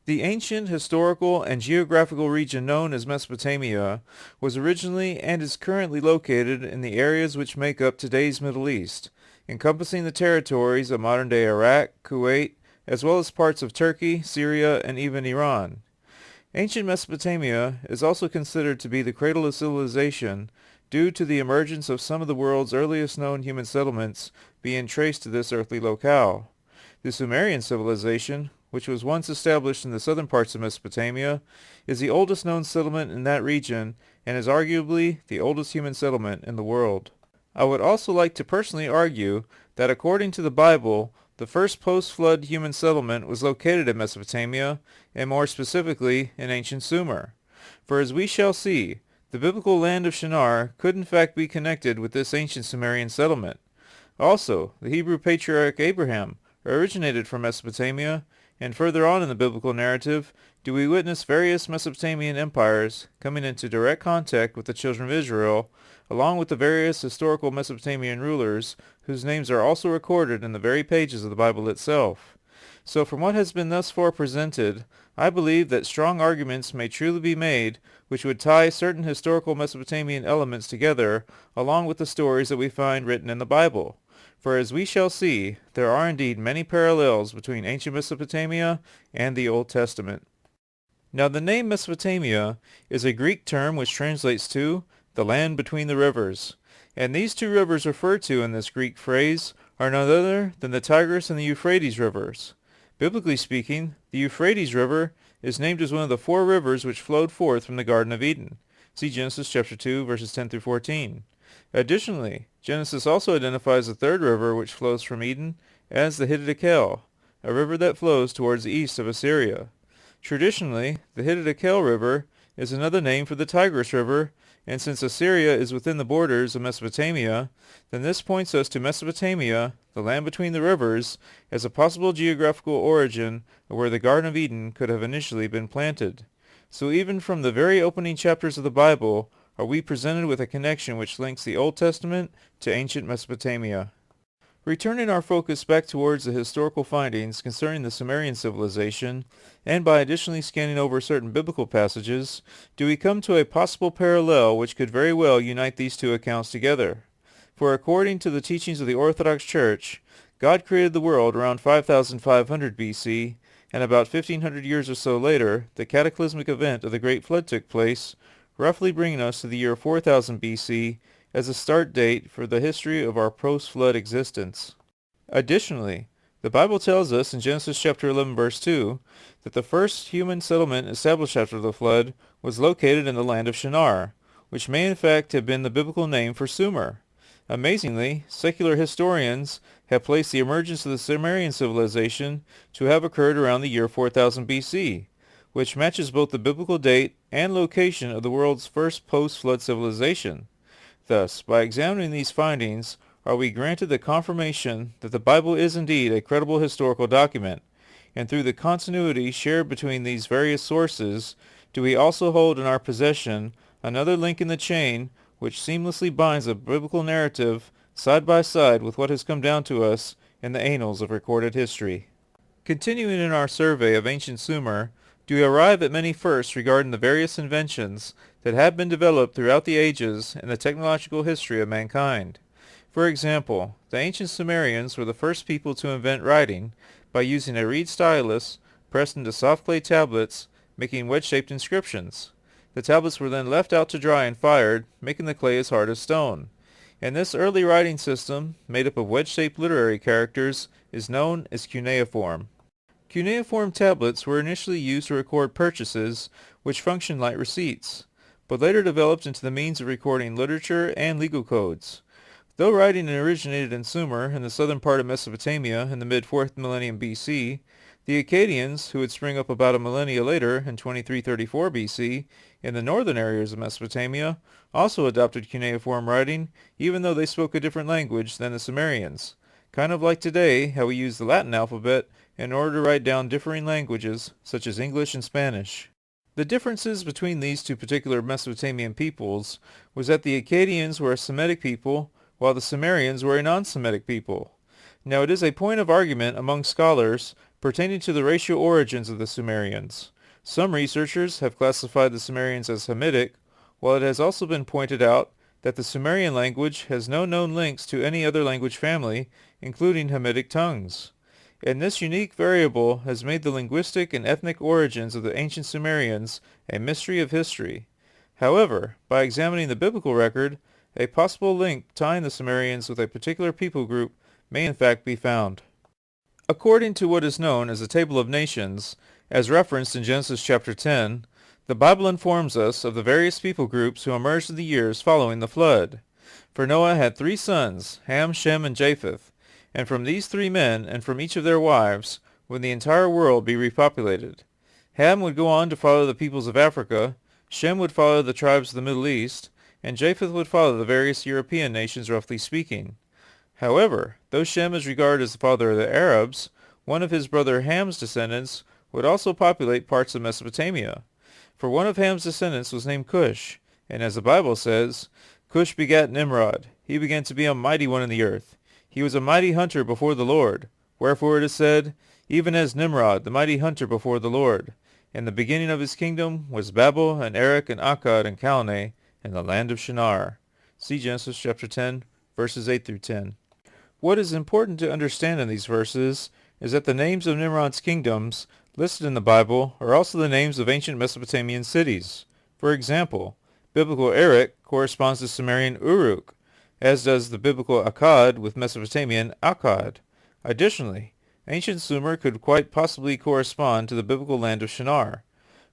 The ancient historical and geographical region known as Mesopotamia was originally and is currently located in the areas which make up today's Middle East, encompassing the territories of modern-day Iraq, Kuwait, as well as parts of Turkey, Syria, and even Iran. Ancient Mesopotamia is also considered to be the cradle of civilization due to the emergence of some of the world's earliest known human settlements being traced to this earthly locale. The Sumerian civilization, which was once established in the southern parts of Mesopotamia, is the oldest known settlement in that region and is arguably the oldest human settlement in the world. I would also like to personally argue that according to the Bible, the first post-flood human settlement was located in Mesopotamia, and more specifically in ancient Sumer. For as we shall see, the biblical land of Shinar could in fact be connected with this ancient Sumerian settlement. Also, the Hebrew patriarch Abraham originated from Mesopotamia, and further on in the biblical narrative do we witness various Mesopotamian empires coming into direct contact with the children of Israel, along with the various historical Mesopotamian rulers whose names are also recorded in the very pages of the Bible itself. So from what has been thus far presented, I believe that strong arguments may truly be made which would tie certain historical Mesopotamian elements together along with the stories that we find written in the Bible. For as we shall see, there are indeed many parallels between ancient Mesopotamia and the Old Testament. Now the name Mesopotamia is a Greek term which translates to the land between the rivers, and these two rivers referred to in this Greek phrase are none other than the Tigris and the Euphrates rivers. Biblically speaking, the Euphrates River is named as one of the four rivers which flowed forth from the Garden of Eden. See Genesis chapter 2, verses 10 through 14. Additionally, Genesis also identifies the third river which flows from Eden as the Hittite, a river that flows towards the east of Assyria. Traditionally, the Hittite River is another name for the Tigris River, and since Assyria is within the borders of Mesopotamia, then this points us to Mesopotamia, the land between the rivers, as a possible geographical origin of where the Garden of Eden could have initially been planted. So even from the very opening chapters of the Bible are we presented with a connection which links the Old Testament to ancient Mesopotamia. Returning our focus back towards the historical findings concerning the Sumerian civilization, and by additionally scanning over certain biblical passages, do we come to a possible parallel which could very well unite these two accounts together. For according to the teachings of the Orthodox Church, God created the world around 5500 BC, and about 1500 years or so later, the cataclysmic event of the Great Flood took place, roughly bringing us to the year 4000 BC, as a start date for the history of our post-flood existence. Additionally, the Bible tells us in Genesis chapter 11 verse 2 that the first human settlement established after the flood was located in the land of Shinar, which may in fact have been the biblical name for Sumer. Amazingly, secular historians have placed the emergence of the Sumerian civilization to have occurred around the year 4000 BC, which matches both the biblical date and location of the world's first post-flood civilization. Thus, by examining these findings, are we granted the confirmation that the Bible is indeed a credible historical document, and through the continuity shared between these various sources, do we also hold in our possession another link in the chain which seamlessly binds a biblical narrative side by side with what has come down to us in the annals of recorded history. Continuing in our survey of ancient Sumer, do we arrive at many firsts regarding the various inventions that have been developed throughout the ages in the technological history of mankind. For example, the ancient Sumerians were the first people to invent writing by using a reed stylus pressed into soft clay tablets, making wedge-shaped inscriptions. The tablets were then left out to dry and fired, making the clay as hard as stone. And this early writing system, made up of wedge-shaped literary characters, is known as cuneiform. Cuneiform tablets were initially used to record purchases, which functioned like receipts, but later developed into the means of recording literature and legal codes. Though writing originated in Sumer in the southern part of Mesopotamia in the mid-4th millennium BC, the Akkadians, who would spring up about a millennia later in 2334 BC in the northern areas of Mesopotamia, also adopted cuneiform writing, even though they spoke a different language than the Sumerians. Kind of like today, how we use the Latin alphabet in order to write down differing languages, such as English and Spanish. The differences between these two particular Mesopotamian peoples was that the Akkadians were a Semitic people, while the Sumerians were a non-Semitic people. Now it is a point of argument among scholars pertaining to the racial origins of the Sumerians. Some researchers have classified the Sumerians as Hamitic, while it has also been pointed out that the Sumerian language has no known links to any other language family, including Hamitic tongues. And this unique variable has made the linguistic and ethnic origins of the ancient Sumerians a mystery of history. However, by examining the biblical record, a possible link tying the Sumerians with a particular people group may in fact be found. According to what is known as the Table of Nations, as referenced in Genesis chapter 10, the Bible informs us of the various people groups who emerged in the years following the flood. For Noah had 3 sons, Ham, Shem, and Japheth, and from these 3 men and from each of their wives would the entire world be repopulated. Ham would go on to follow the peoples of Africa, Shem would follow the tribes of the Middle East, and Japheth would follow the various European nations, roughly speaking. However, though Shem is regarded as the father of the Arabs, one of his brother Ham's descendants would also populate parts of Mesopotamia. For one of Ham's descendants was named Cush, and as the Bible says, Cush begat Nimrod. He began to be a mighty one in the earth. He was a mighty hunter before the Lord. Wherefore it is said, even as Nimrod, the mighty hunter before the Lord. And the beginning of his kingdom was Babel, and Erech, and Akkad, and Calneh, in the land of Shinar. See Genesis chapter 10, verses 8 through 10. What is important to understand in these verses is that the names of Nimrod's kingdoms listed in the Bible are also the names of ancient Mesopotamian cities. For example, biblical Erech corresponds to Sumerian Uruk, as does the biblical Akkad with Mesopotamian Akkad. Additionally, ancient Sumer could quite possibly correspond to the biblical land of Shinar.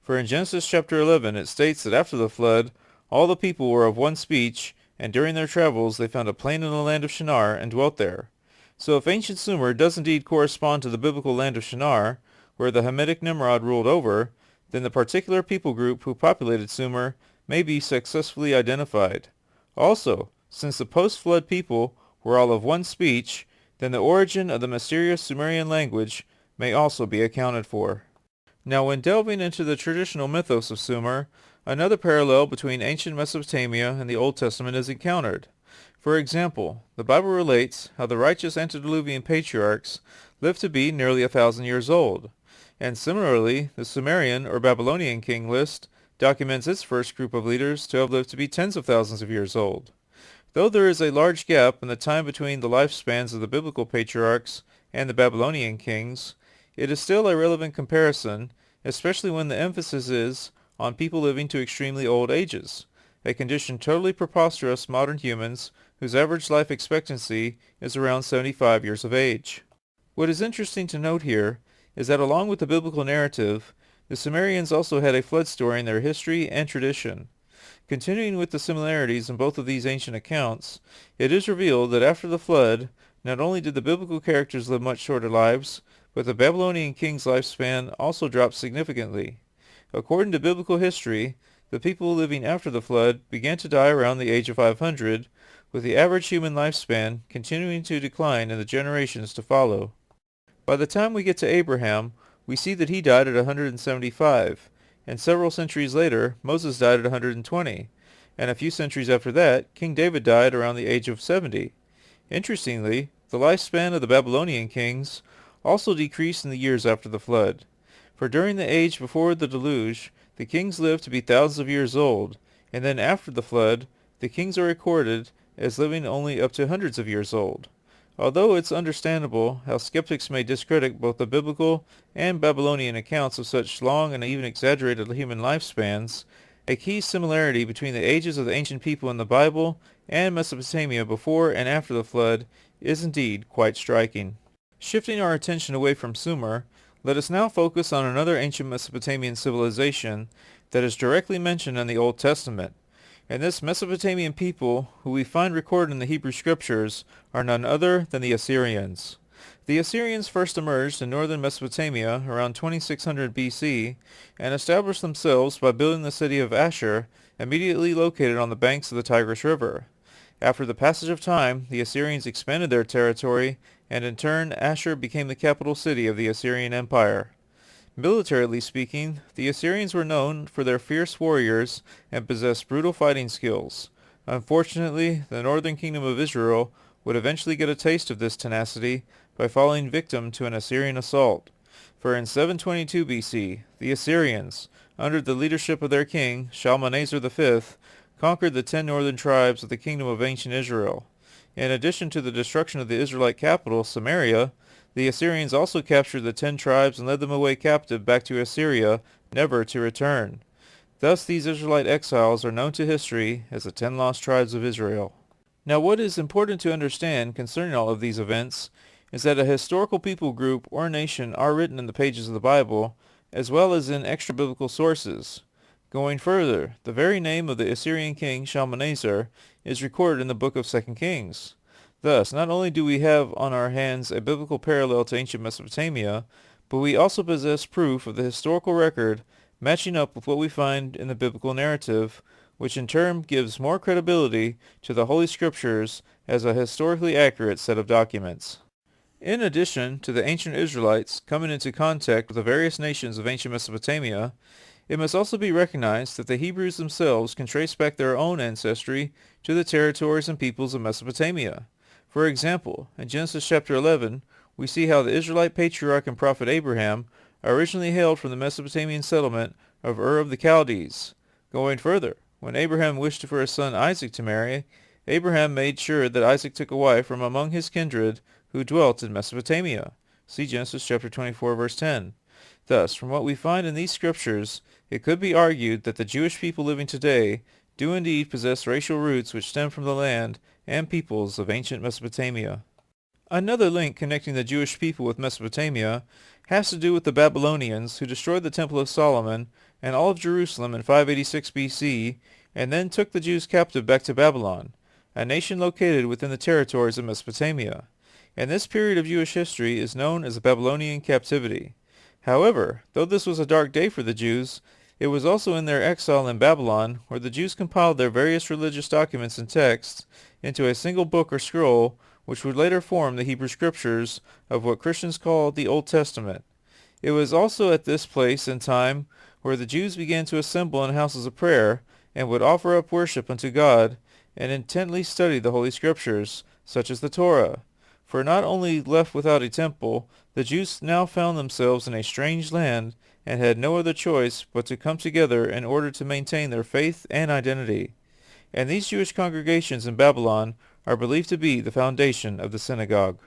For in Genesis chapter 11 it states that after the flood, all the people were of one speech, and during their travels they found a plain in the land of Shinar and dwelt there. So if ancient Sumer does indeed correspond to the biblical land of Shinar, where the Hamitic Nimrod ruled over, then the particular people group who populated Sumer may be successfully identified. Also, since the post-flood people were all of one speech, then the origin of the mysterious Sumerian language may also be accounted for. Now when delving into the traditional mythos of Sumer, another parallel between ancient Mesopotamia and the Old Testament is encountered. For example, the Bible relates how the righteous antediluvian patriarchs lived to be nearly 1,000 years old, and similarly the Sumerian or Babylonian king list documents its first group of leaders to have lived to be tens of thousands of years old. Though there is a large gap in the time between the lifespans of the biblical patriarchs and the Babylonian kings, it is still a relevant comparison, especially when the emphasis is on people living to extremely old ages, a condition totally preposterous to modern humans whose average life expectancy is around 75 years of age. What is interesting to note here is that along with the biblical narrative, the Sumerians also had a flood story in their history and tradition. Continuing with the similarities in both of these ancient accounts, it is revealed that after the flood, not only did the biblical characters live much shorter lives, but the Babylonian king's lifespan also dropped significantly. According to biblical history, the people living after the flood began to die around the age of 500, with the average human lifespan continuing to decline in the generations to follow. By the time we get to Abraham, we see that he died at 175, and several centuries later, Moses died at 120, and a few centuries after that, King David died around the age of 70. Interestingly, the lifespan of the Babylonian kings also decreased in the years after the flood. For during the age before the deluge, the kings lived to be thousands of years old, and then after the flood, the kings are recorded as living only up to hundreds of years old. Although it's understandable how skeptics may discredit both the biblical and Babylonian accounts of such long and even exaggerated human lifespans, a key similarity between the ages of the ancient people in the Bible and Mesopotamia before and after the flood is indeed quite striking. Shifting our attention away from Sumer, let us now focus on another ancient Mesopotamian civilization that is directly mentioned in the Old Testament. And this Mesopotamian people, who we find recorded in the Hebrew Scriptures, are none other than the Assyrians. The Assyrians first emerged in northern Mesopotamia around 2600 BC and established themselves by building the city of Ashur, immediately located on the banks of the Tigris River. After the passage of time, the Assyrians expanded their territory, and in turn Ashur became the capital city of the Assyrian Empire. Militarily speaking, the Assyrians were known for their fierce warriors and possessed brutal fighting skills. Unfortunately, the northern kingdom of Israel would eventually get a taste of this tenacity by falling victim to an Assyrian assault. For in 722 BC, the Assyrians, under the leadership of their king, Shalmaneser V, conquered the 10 northern tribes of the kingdom of ancient Israel. In addition to the destruction of the Israelite capital, Samaria, the Assyrians also captured the 10 tribes and led them away captive back to Assyria, never to return. Thus these Israelite exiles are known to history as the 10 lost tribes of Israel. Now what is important to understand concerning all of these events is that a historical people group or nation are written in the pages of the Bible, as well as in extra-biblical sources. Going further, the very name of the Assyrian king Shalmaneser is recorded in the book of 2 Kings. Thus, not only do we have on our hands a biblical parallel to ancient Mesopotamia, but we also possess proof of the historical record matching up with what we find in the biblical narrative, which in turn gives more credibility to the Holy Scriptures as a historically accurate set of documents. In addition to the ancient Israelites coming into contact with the various nations of ancient Mesopotamia, it must also be recognized that the Hebrews themselves can trace back their own ancestry to the territories and peoples of Mesopotamia. For example, in Genesis chapter 11, we see how the Israelite patriarch and prophet Abraham originally hailed from the Mesopotamian settlement of Ur of the Chaldees. Going further, when Abraham wished for his son Isaac to marry, Abraham made sure that Isaac took a wife from among his kindred who dwelt in Mesopotamia. See Genesis chapter 24, verse 10. Thus, from what we find in these scriptures, it could be argued that the Jewish people living today do indeed possess racial roots which stem from the land and peoples of ancient Mesopotamia. Another link connecting the Jewish people with Mesopotamia has to do with the Babylonians who destroyed the Temple of Solomon and all of Jerusalem in 586 BC and then took the Jews captive back to Babylon, a nation located within the territories of Mesopotamia. And this period of Jewish history is known as the Babylonian Captivity. However, though this was a dark day for the Jews, it was also in their exile in Babylon where the Jews compiled their various religious documents and texts into a single book or scroll, which would later form the Hebrew Scriptures of what Christians call the Old Testament. It was also at this place and time where the Jews began to assemble in houses of prayer and would offer up worship unto God and intently study the Holy Scriptures, such as the Torah. For not only left without a temple, the Jews now found themselves in a strange land and had no other choice but to come together in order to maintain their faith and identity. And these Jewish congregations in Babylon are believed to be the foundation of the synagogue.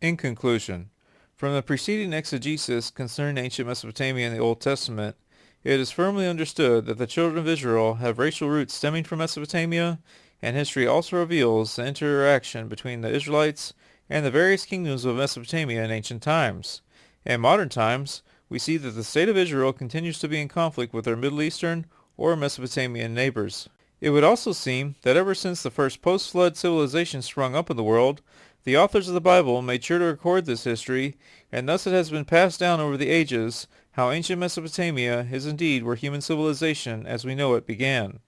In conclusion, from the preceding exegesis concerning ancient Mesopotamia in the Old Testament, it is firmly understood that the children of Israel have racial roots stemming from Mesopotamia, and history also reveals the interaction between the Israelites and the various kingdoms of Mesopotamia in ancient times. In modern times, we see that the state of Israel continues to be in conflict with their Middle Eastern or Mesopotamian neighbors. It would also seem that ever since the first post-flood civilization sprung up in the world, the authors of the Bible made sure to record this history, and thus it has been passed down over the ages how ancient Mesopotamia is indeed where human civilization as we know it began.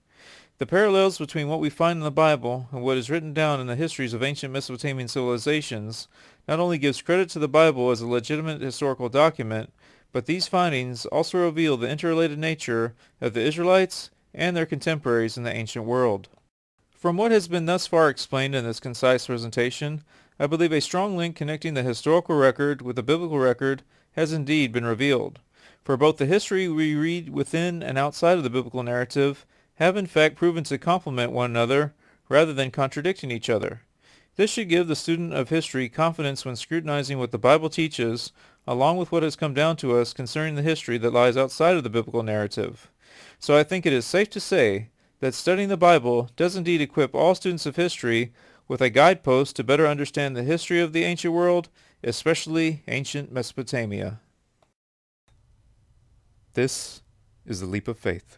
The parallels between what we find in the Bible and what is written down in the histories of ancient Mesopotamian civilizations not only gives credit to the Bible as a legitimate historical document, but these findings also reveal the interrelated nature of the Israelites and their contemporaries in the ancient world. From what has been thus far explained in this concise presentation, I believe a strong link connecting the historical record with the biblical record has indeed been revealed. For both the history we read within and outside of the biblical narrative have in fact proven to complement one another rather than contradicting each other. This should give the student of history confidence when scrutinizing what the Bible teaches, along with what has come down to us concerning the history that lies outside of the biblical narrative. So I think it is safe to say that studying the Bible does indeed equip all students of history with a guidepost to better understand the history of the ancient world, especially ancient Mesopotamia. This is the Leap of Faith.